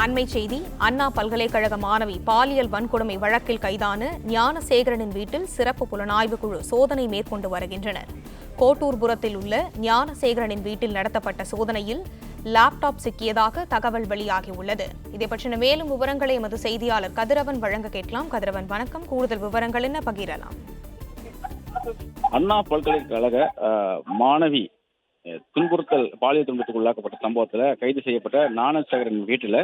அண்மை செய்தி. அண்ணா பல்கலைக்கழக மாணவி பாலியல் வன்கொடுமை வழக்கில் கைதான ஞானசேகரனின் வீட்டில் சிறப்பு புலனாய்வு குழு சோதனை மேற்கொண்டு வருகின்றனர். கோட்டூர்புரத்தில் உள்ள ஞானசேகரனின் வீட்டில் நடத்தப்பட்ட சோதனையில் லேப்டாப் சிக்கியதாக தகவல் வெளியாகியுள்ளது. இதை பற்றின மேலும் விவரங்களை எமது செய்தியாளர் கதிரவன் வழங்க கேட்கலாம். கதிரவன், வணக்கம். கூடுதல் விவரங்கள் என்ன பகிரலாம்? அண்ணா பல்கலைக்கழக மாணவி பாலியல் துன்பத்துக்கு உள்ளாக்கப்பட்ட சம்பவத்தில் கைது செய்யப்பட்ட ஞானசேகரன் வீட்டில்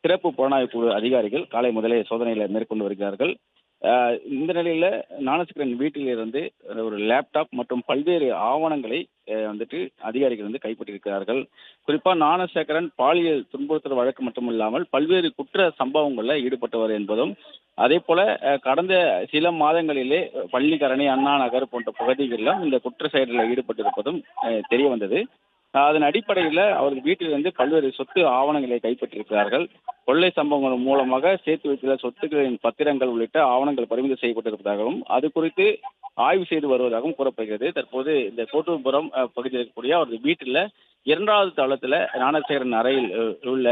சிறப்பு புலனாய்வு குழு அதிகாரிகள் காலை முதலே சோதனைகளை மேற்கொண்டு வருகிறார்கள். இந்த நிலையில ஞானசேகரன் வீட்டிலிருந்து ஒரு லேப்டாப் மற்றும் பல்வேறு ஆவணங்களை அதிகாரிகள் கைப்பற்றியிருக்கிறார்கள். குறிப்பா ஞானசேகரன் பாலியல் துன்புறுத்தல் வழக்கு மட்டுமில்லாமல் பல்வேறு குற்ற சம்பவங்களில் ஈடுபட்டவர் என்பதும், அதே போல கடந்த சில மாதங்களிலே பள்ளிக்கரணை, அண்ணா நகர் போன்ற பகுதிகளிலும் இந்த குற்ற செயலில் ஈடுபட்டிருப்பதும் தெரிய வந்தது. அதன் அடிப்படையில் அவர்கள் வீட்டிலிருந்து பல்வேறு சொத்து ஆவணங்களை கைப்பற்றியிருக்கிறார்கள். கொள்ளை சம்பவங்கள் மூலமாக சேர்த்து வைத்துள்ள சொத்துக்களின் பத்திரங்கள் உள்ளிட்ட ஆவணங்கள் பறிமுதல் செய்யப்பட்டிருப்பதாகவும், அது குறித்து ஆய்வு செய்து வருவதாகவும் கூறப்படுகிறது. தற்போது இந்த கோட்டூர்புரம் பகுதியில் இருக்கக்கூடிய அவரது வீட்டில் 2வது தளத்தில் ஞானசேகரன் அறையில் உள்ள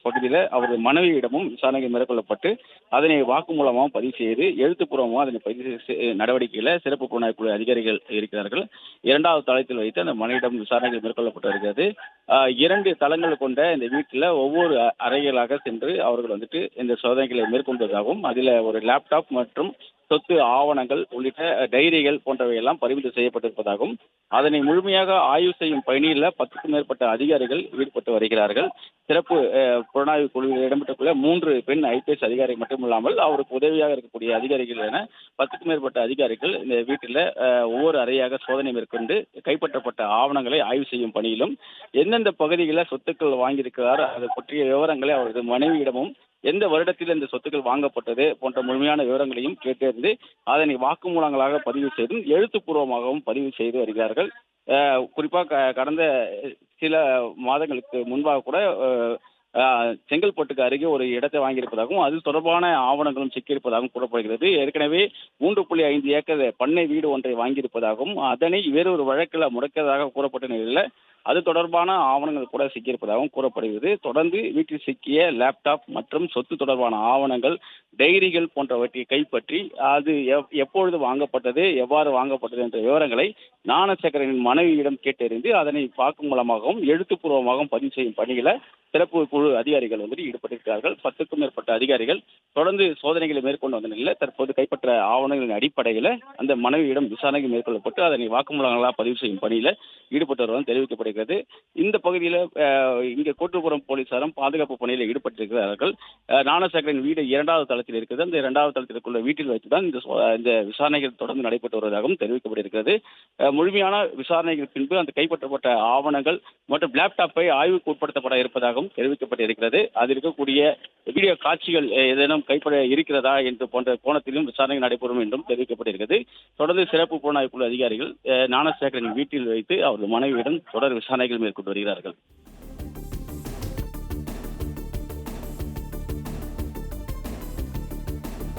பகுதியில் அவரது மனைவியிடமும் விசாரணைகள் மேற்கொள்ளப்பட்டு அதனை வாக்குமூலமாகவும் பதிவு செய்து எழுத்துப்பூர்வமாக அதனை பதிவு நடவடிக்கையில் சிறப்பு புலனாய்வு குழு அதிகாரிகள் இருக்கிறார்கள். 2வது தளத்தில் வைத்து அந்த மனைவியிடம் விசாரணைகள் மேற்கொள்ளப்பட்டு வருகிறது. 2 தளங்கள் கொண்ட இந்த வீட்டில் ஒவ்வொரு அறைகளாக சென்று அவர்கள் இந்த சோதனைகளை மேற்கொண்டதாகவும், அதில் ஒரு லேப்டாப் மற்றும் சொத்து ஆவணங்கள் உள்ளிட்ட டைரிகள் போன்றவையெல்லாம் பறிமுதல் செய்யப்பட்டிருப்பதாகவும், அதனை முழுமையாக ஆய்வு செய்யும் பணியில் 10க்கும் மேற்பட்ட அதிகாரிகள் ஈடுபட்டு வருகிறார்கள். சிறப்பு புலனாய்வு குழுவில் இடம்பெற்றுள்ள 3 பெண் IPS அதிகாரிகள் மட்டுமில்லாமல் அவருக்கு உதவியாக இருக்கக்கூடிய அதிகாரிகள் என 10க்கும் மேற்பட்ட அதிகாரிகள் இந்த வீட்டில் ஒவ்வொரு அறையாக சோதனை மேற்கொண்டு கைப்பற்றப்பட்ட ஆவணங்களை ஆய்வு செய்யும் பணியிலும், எந்தெந்த பகுதிகளில் சொத்துக்கள் வாங்கியிருக்கிறார் அது பற்றிய விவரங்களை அவரது மனைவியிடமும், எந்த வருடத்தில் இந்த சொத்துக்கள் வாங்கப்பட்டது போன்ற முழுமையான விவரங்களையும் கேட்டறிந்து அதனை வாக்குமூலங்களாக பதிவு செய்தும் எழுத்துப்பூர்வமாகவும் பதிவு செய்து வருகிறார்கள். குறிப்பாக கடந்த சில மாதங்களுக்கு முன்பாக கூட செங்கல்பட்டுக்கு அருகே ஒரு இடத்தை வாங்கியிருப்பதாகவும், அது தொடர்பான ஆவணங்களும் சிக்கியிருப்பதாகவும் கூறப்படுகிறது. ஏற்கனவே 3.5 ஏக்கர் பண்ணை வீடு ஒன்றை வாங்கியிருப்பதாகவும், அதனை வேறொரு வழக்கில் முடக்கியதாக கூறப்பட்ட நிலையில் அது தொடர்பான ஆவணங்கள் கூட சிக்கியிருப்பதாகவும் கூறப்படுகிறது. தொடர்ந்து வீட்டில் சிக்கிய லேப்டாப் மற்றும் சொத்து தொடர்பான ஆவணங்கள், டைரிகள் போன்றவற்றை கைப்பற்றி அது எப்பொழுது வாங்கப்பட்டது, எவ்வாறு வாங்கப்பட்டது என்ற விவரங்களை ஞானசேகரனின் மனைவியிடம் கேட்டறிந்து அதனை வாக்குமூலமாகவும் எழுத்துப்பூர்வமாகவும் பதிவு செய்யும் பணிகளை சிறப்பு குழு அதிகாரிகள் ஈடுபட்டிருக்கிறார்கள். 10க்கும் மேற்பட்ட அதிகாரிகள் தொடர்ந்து சோதனைகளை மேற்கொண்டு வந்த நிலையில் தற்போது கைப்பற்ற ஆவணங்களின் அடிப்படையில் அந்த மனைவியிடம் விசாரணைகள் மேற்கொள்ளப்பட்டு அதனை வாக்குமூலங்களாக பதிவு செய்யும் பணியில் ஈடுபட்டு வருவதும் தெரிவிக்கப்படுகிறது. இந்த பகுதியில் இங்கே கோட்டூர்புரம் போலீசாரும் பாதுகாப்பு பணியில் ஈடுபட்டிருக்கிறார்கள். ஞானசேகரன் வீடு 2வது தளத்தில் இருக்கிறது. அந்த 2வது தளத்தில் இருக்கிற வீட்டில் வைத்துதான் இந்த விசாரணைகள் தொடர்ந்து நடைபெற்று வருவதாகவும் தெரிவிக்கப்பட்டிருக்கிறது. முழுமையான விசாரணைகள் பின்பு அந்த கைப்பற்றப்பட்ட ஆவணங்கள் மற்றும் லேப்டாப்பை ஆய்வுக்கு உட்படுத்தப்பட இருப்பதாகவும் தெரிவிக்கப்பட்டிருக்கிறது. அதில் இருக்கக்கூடிய வீடியோ காட்சிகள் ஏதேனும் கைப்பட இருக்கிறதா என்று போன்ற கோணத்திலும் விசாரணை நடைபெறும் என்றும் தெரிவிக்கப்பட்டிருக்கிறது. தொடர்ந்து சிறப்பு புலனாய்வு குழு அதிகாரிகள் ஞானசேகரன் வீட்டில் வைத்து அவரது மனைவியிடம் தொடர் விசாரணைகள் மேற்கொண்டு வருகிறார்கள்.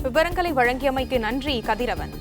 விவரங்களை வழங்கியமைக்கு நன்றி கதிரவன்.